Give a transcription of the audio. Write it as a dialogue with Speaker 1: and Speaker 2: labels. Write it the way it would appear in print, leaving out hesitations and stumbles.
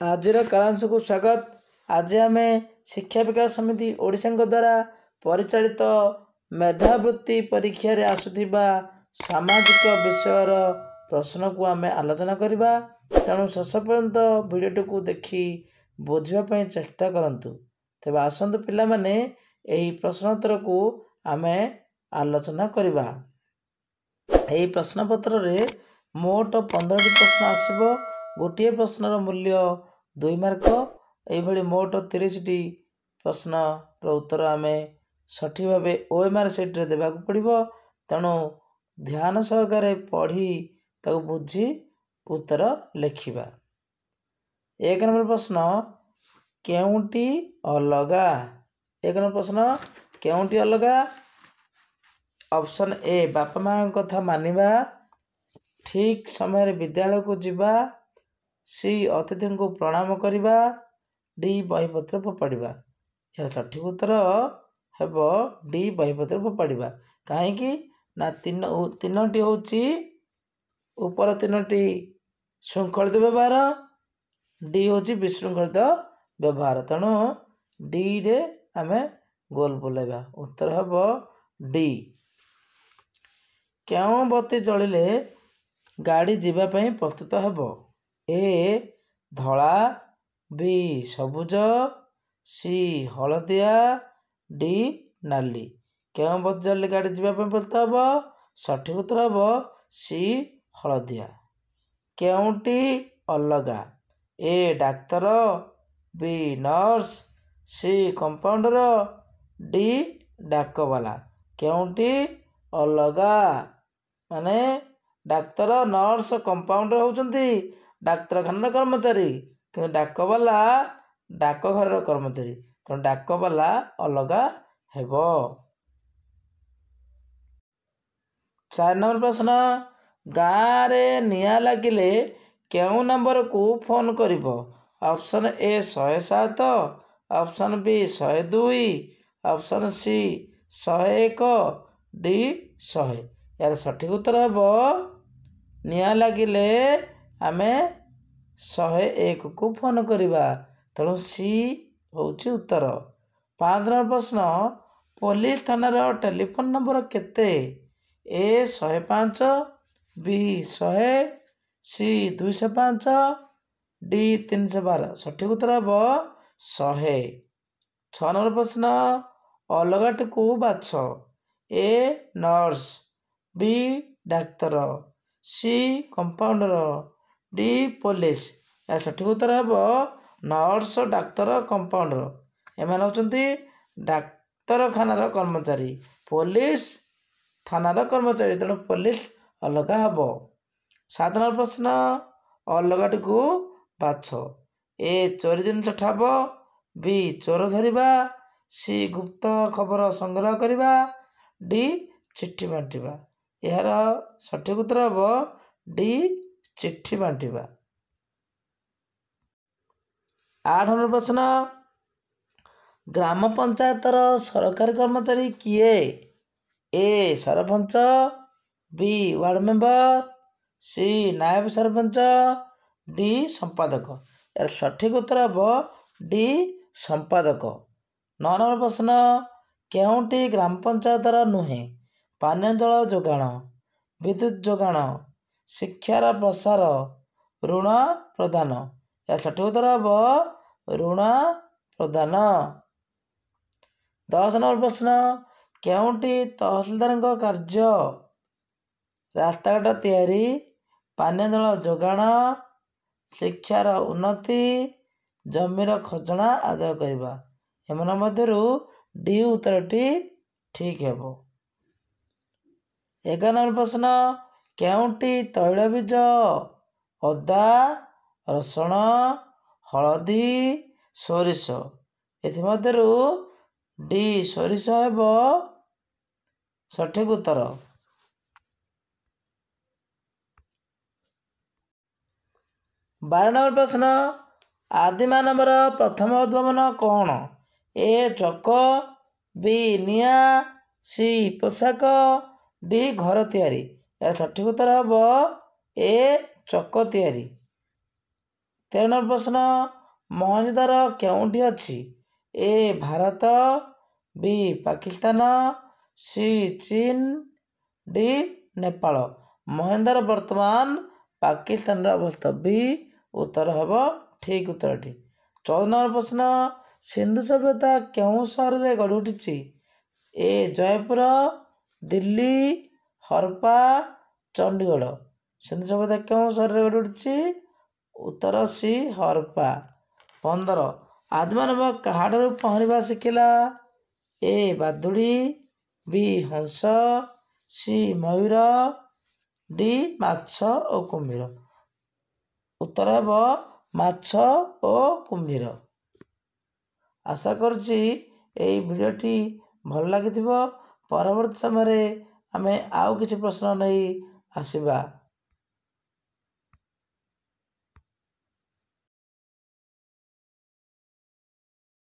Speaker 1: आजिर कालांश को स्वागत। आज आम शिक्षा विकास समिति ओडिशा द्वारा परिचालित मेधावृत्ति परीक्षा रे आसुथिबा सामाजिक विषयर प्रश्न को आम आलोचना करबा। तेणु शेष पर्यंत भिडियो को देखि बुझापी चेष्टा करंतु। तेबे आसंतु पिला माने एही प्रश्नोत्तर को आम आलोचना करबा। एही प्रश्न पत्र रे मोट 15 प्रश्न आसीबो। गोटे प्रश्नर मूल्य 2 मार्क। एभली मोट 30 प्रश्न उत्तर आम सठिक भाव OMR सेट रे देबाक पड़िबो। तेणु ध्यान सहकारे पढ़ी ताकु बुझी उत्तर लिखिबा। 1 नंबर प्रश्न केउंटी अलगा। 1 नंबर प्रश्न केउंटी अलगा। ऑप्शन ए बापा मां कथा मानिबा, ठीक समय विद्यालय को जीवा, सी अतिथि को प्रणाम करवा, डी बहीपत्र फोपाड़ा। यार सठिक उत्तर हेब डी बहीपत्र फोपाड़ा। कहीं ना तीनोटी होची ऊपर 3टी श्रृंखलित व्यवहार, डी होची विशृंखलित व्यवहार। तेणु डी रे आम गोल बुलाइबा। उत्तर हेब डी। क्यों बत्ती जलिले गाड़ी जीवाई प्रस्तुत हेब। ए धला, बी सबुज, सी हलदिया, डी नाली। क्यों बत्ती जलिले गाड़ी जीवाई प्रस्तुत हेब। सठिक उत्तर हेब सी हलदिया। केउंटी अलगा। ए डाक्तर, बी नर्स, सी कंपाउंडर, डी डाकवाला। केउंटी अलगा माने डाक्तर, नर्स, कंपाउंडर होउचंती डाक्तरखाना कर्मचारी, कि डाकवाला डाकघर कर्मचारी। तो डाकवाला अलगा हेबो। 4 नंबर प्रश्न गाँव रे निया लागिले केउ नंबर को फोन करिवो। Option A 107, option B 102, option C 101, D 100। यार सठिक उत्तर हेबो निया लागिले आमे 101 को फोन करिबा। तेणु सी होउची उत्तर। 5 नंबर प्रश्न पुलिस थानार टेलीफोन नंबर केते। ए 105, बी 100, सी 205, डी 312। सठिक उत्तर हेब 100। 6 नंबर प्रश्न अलगाटी को बाछ। ए नर्स, बी डाक्तर, सी कंपाउंडर, डी पुलिस। या सठिक उत्तर हेब नर्स, डाक्तर, कंपाउंडर। एମାନେ होचंती डाक्तरखानार कर्मचारी, पुलिस थानार कर्मचारी। तेणु पुलिस अलगा हेब। 7 नंबर प्रश्न अलगाटी को बाछ। ए चोरी जिनिस ठाब, बी चोर धरिबा, सी गुप्त खबर संग्रह करवा, डी चिट्ठी बांटिबा। यार सठिक उत्तर हेब डी चिट्ठी बांटिबा। 8 नंबर प्रश्न ग्राम पंचायतर सरकारी कर्मचारी किए। ए सरपंच, बी वार्ड मेंबर, सी नायब सरपंच, डी संपादक। यार सठिक उत्तर हेब डी संपादक। 9 नंबर प्रश्न केउंटी ग्राम पंचायतर नुहे। पानीय जल जोगाण, विद्युत जोगाण, शिक्षार प्रसार, ऋण प्रदान। या सठिक उत्तर हेब ऋण प्रदान। 10 नंबर प्रश्न केउंटी तहसिलदार कार्य। रास्ताघाट तैयारी, पानीय जल जोगाण, शिक्षार उन्नति, जमीर खजना आदाय करवा। एमान मध्यरु डी उत्तरटी ठीक हेबो। 11 नंबर प्रश्न केउंटी तैलबीज, अदा, रसुण, हलदी, सोरिष। एथिमध्यरु डी सोरिष हेबो सठिक उत्तर। 12 नंबर प्रश्न आदि मानवर प्रथम उद्भावन कौन। ए चक, बी निया, सी पोशाक, डी घर तैयारी। यार सठिक उत्तर हेब ए चक तैयारी। 13 ନମ୍ବର ପ୍ରଶ୍ନ, ମହେଞ୍ଜୋଦାରୋ କେଉଁଠି ଅଛି? ଏ ଭାରତ, ବି ପାକିସ୍ତାନ, ସି ଚୀନ, ଡି ନେପାଳ। ମହେଞ୍ଜୋଦାରୋ ବର୍ତ୍ତମାନ ପାକିସ୍ତାନରେ ଅବସ୍ଥିତ। ବି ଉତ୍ତର ହେବ ଠିକ୍ ଉତ୍ତରଟି। 14 ନମ୍ବର ପ୍ରଶ୍ନ, ସିନ୍ଧୁ ସଭ୍ୟତା କେଉଁ ସହରରେ ଗଢ଼ି ଉଠିଛି? ଏ ଜୟପୁର, ଦିଲ୍ଲୀ, ହରପ୍ପା, ଚଣ୍ଡିଗଡ଼। ସିନ୍ଧୁ ସଭ୍ୟତା କେଉଁ ସହରରେ ଗଢ଼ି ଉଠିଛି? ଉତ୍ତର ସି ହରପ୍ପା। 15, ଆଦିମାନବ କାହାଠାରୁ ପହଁରିବା ଶିଖିଲା? ଏ ବାଦୁଡ଼ି, ବି ହଂସ, ସି ମୟୂର, ଡି ମାଛ ଓ କୁମ୍ଭୀର। ଉତ୍ତର ହେବ ମାଛ ଓ କୁମ୍ଭୀର। ଆଶା କରୁଛି ଏହି ଭିଡ଼ିଓଟି ଭଲ ଲାଗିଥିବ। ପରବର୍ତ୍ତୀ ସମୟରେ ଆମେ ଆଉ କିଛି ପ୍ରଶ୍ନ ନେଇ ଆସିବା।